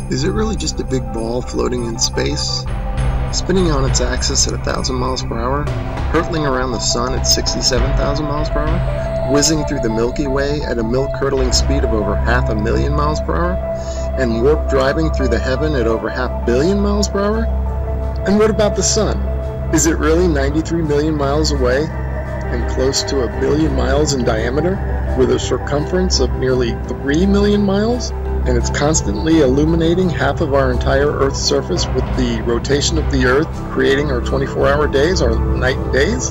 Is it really just a big ball floating in space, spinning on its axis at 1,000 miles per hour, hurtling around the sun at 67,000 miles per hour, whizzing through the Milky Way at a milk-curdling speed of over 500,000 miles per hour, and warp driving through the heaven at over 500 million miles per hour? And what about the sun? Is it really 93 million miles away and close to 1 billion miles in diameter, with a circumference of nearly 3 million miles? And it's constantly illuminating half of our entire Earth's surface with the rotation of the Earth, creating our 24-hour days, our night and days?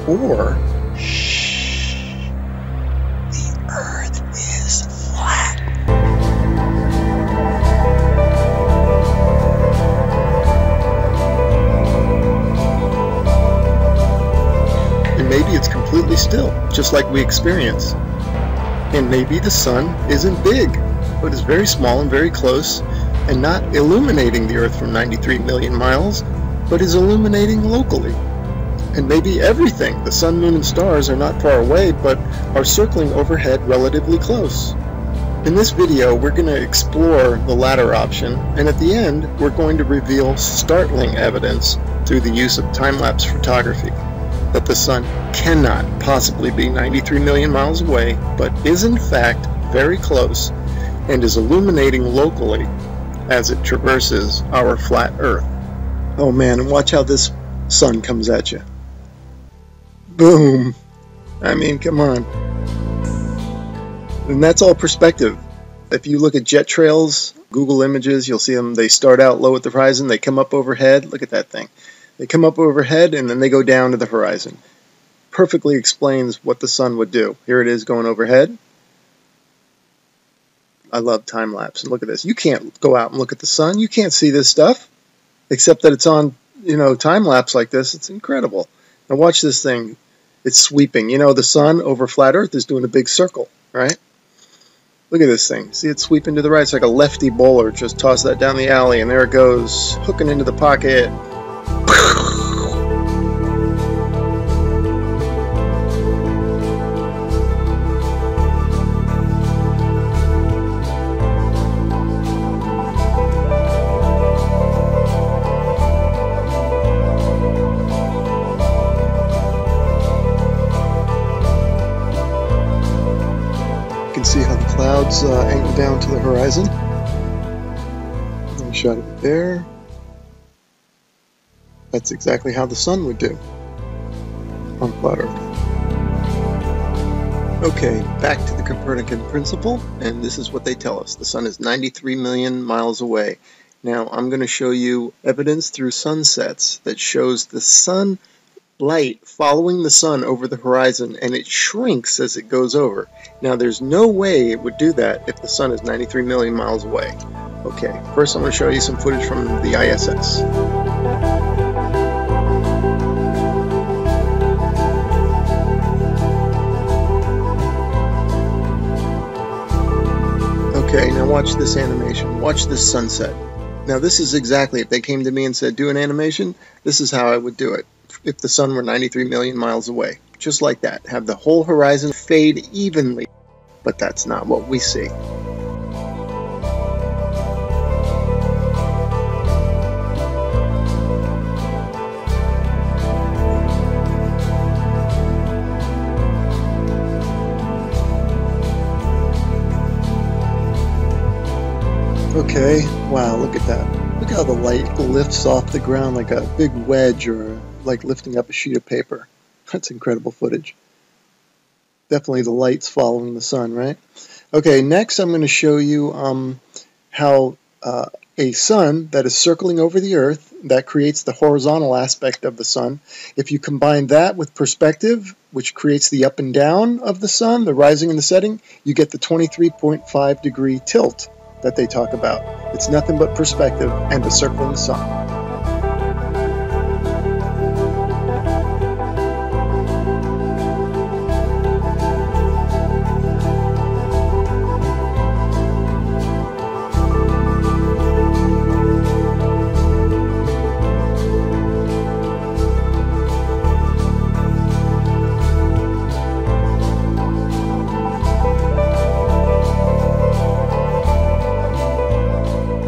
Or, shh, the Earth is flat. And maybe it's completely still, just like we experience. And maybe the sun isn't big, but is very small and very close, and not illuminating the Earth from 93 million miles, but is illuminating locally. And maybe everything, the sun, moon, and stars, are not far away, but are circling overhead relatively close. In this video, we're going to explore the latter option, and at the end, we're going to reveal startling evidence through the use of time-lapse photography that the sun cannot possibly be 93 million miles away, but is in fact very close, and is illuminating locally as it traverses our flat Earth. Oh man, and watch how this sun comes at you. Boom! I mean, come on. And that's all perspective. If you look at jet trails, Google Images, you'll see them, they start out low at the horizon, they come up overhead. Look at that thing. They come up overhead and then they go down to the horizon. Perfectly explains what the sun would do. Here it is going overhead. I love time-lapse. And look at this. You can't go out and look at the sun. You can't see this stuff, except that it's on, time-lapse like this. It's incredible. Now watch this thing. It's sweeping. The sun over flat Earth is doing a big circle, right? Look at this thing. See it sweeping to the right? It's like a lefty bowler. Just toss that down the alley, and there it goes, hooking into the pocket. See how the clouds angle down to the horizon. And shot it there. That's exactly how the sun would do on flat Earth. Okay, back to the Copernican principle, and this is what they tell us. The sun is 93 million miles away. Now I'm going to show you evidence through sunsets that shows the sun light following the sun over the horizon, and it shrinks as it goes over. Now there's no way it would do that if the sun is 93 million miles away. Okay, first I'm going to show you some footage from the ISS. Okay, now watch this animation. Watch this sunset. Now this is exactly, if they came to me and said do an animation, this is how I would do it. If the sun were 93 million miles away. Just like that. Have the whole horizon fade evenly. But that's not what we see. Okay, wow, look at that. Look how the light lifts off the ground like a big wedge, or like lifting up a sheet of paper. That's incredible footage. Definitely the light's following the sun, right? Okay, next I'm going to show you how a sun that is circling over the Earth, that creates the horizontal aspect of the sun. If you combine that with perspective, which creates the up and down of the sun, the rising and the setting, you get the 23.5 degree tilt that they talk about. It's nothing but perspective and a circling sun.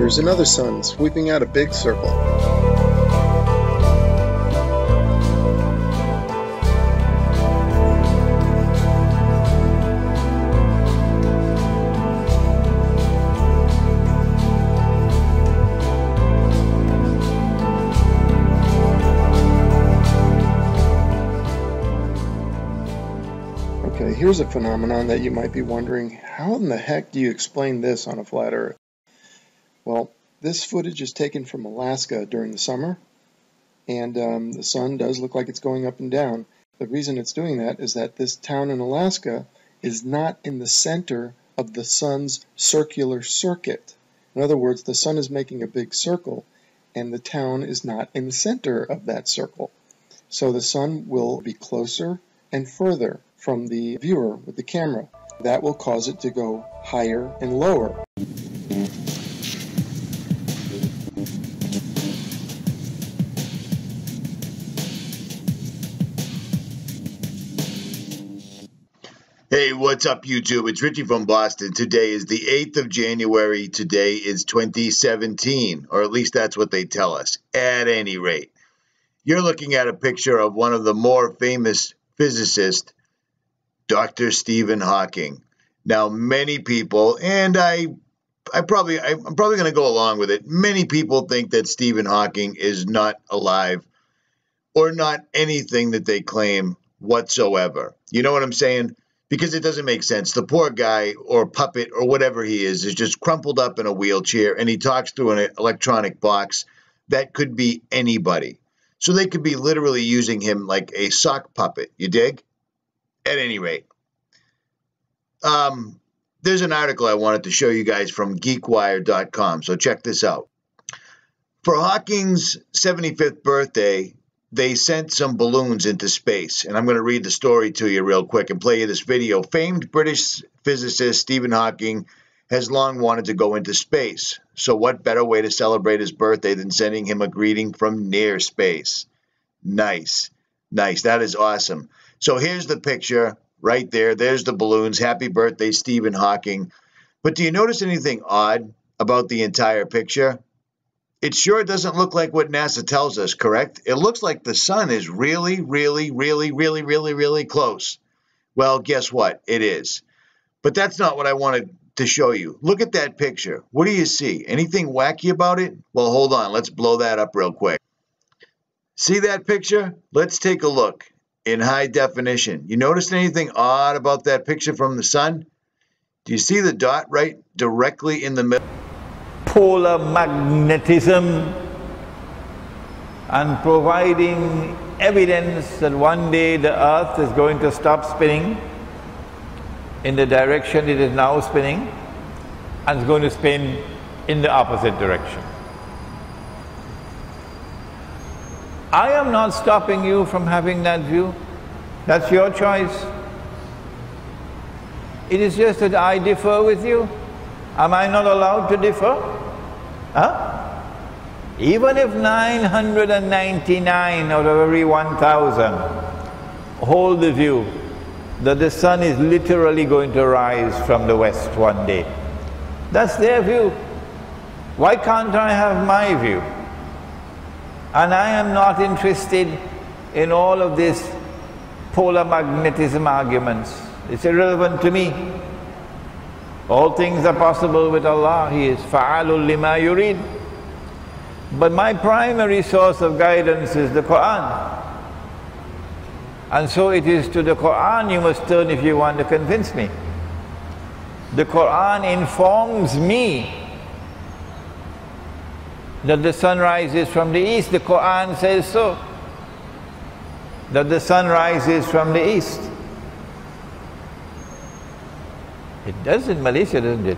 Here's another sun sweeping out a big circle. Okay, here's a phenomenon that you might be wondering, how in the heck do you explain this on a flat Earth? Well, this footage is taken from Alaska during the summer, and the sun does look like it's going up and down. The reason it's doing that is that this town in Alaska is not in the center of the sun's circular circuit. In other words, the sun is making a big circle, and the town is not in the center of that circle. So the sun will be closer and further from the viewer with the camera. That will cause it to go higher and lower. Hey, what's up, YouTube? It's Richie from Boston. Today is the 8th of January. Today is 2017, or at least that's what they tell us. At any rate, you're looking at a picture of one of the more famous physicists, Dr. Stephen Hawking. Now, many people, and I'm probably going to go along with it, many people think that Stephen Hawking is not alive or not anything that they claim whatsoever. You know what I'm saying? Because it doesn't make sense. The poor guy or puppet or whatever he is just crumpled up in a wheelchair, and he talks through an electronic box that could be anybody. So they could be literally using him like a sock puppet. You dig? At any rate, there's an article I wanted to show you guys from GeekWire.com, so check this out. For Hawking's 75th birthday, they sent some balloons into space, and I'm going to read the story to you real quick and play you this video. Famed British physicist Stephen Hawking has long wanted to go into space, so what better way to celebrate his birthday than sending him a greeting from near space? Nice. Nice. That is awesome. So here's the picture right there. There's the balloons. Happy birthday, Stephen Hawking. But do you notice anything odd about the entire picture? It sure doesn't look like what NASA tells us, correct? It looks like the sun is really, really, really, really, really, really close. Well, guess what? It is. But that's not what I wanted to show you. Look at that picture. What do you see? Anything wacky about it? Well, hold on. Let's blow that up real quick. See that picture? Let's take a look in high definition. You notice anything odd about that picture from the sun? Do you see the dot right directly in the middle? Polar magnetism, and providing evidence that one day the Earth is going to stop spinning in the direction it is now spinning, and is going to spin in the opposite direction. I am not stopping you from having that view. That's your choice. It is just that I differ with you. Am I not allowed to differ? Huh? Even if 999 out of every 1,000 hold the view that the sun is literally going to rise from the west one day, that's their view. Why can't I have my view? And I am not interested in all of this polar magnetism arguments. It's irrelevant to me. All things are possible with Allah. He is fa'alul lima yurid. But my primary source of guidance is the Quran. And so it is to the Quran you must turn if you want to convince me. The Quran informs me that the sun rises from the east. The Quran says so, that the sun rises from the east. It does in Malaysia, doesn't it?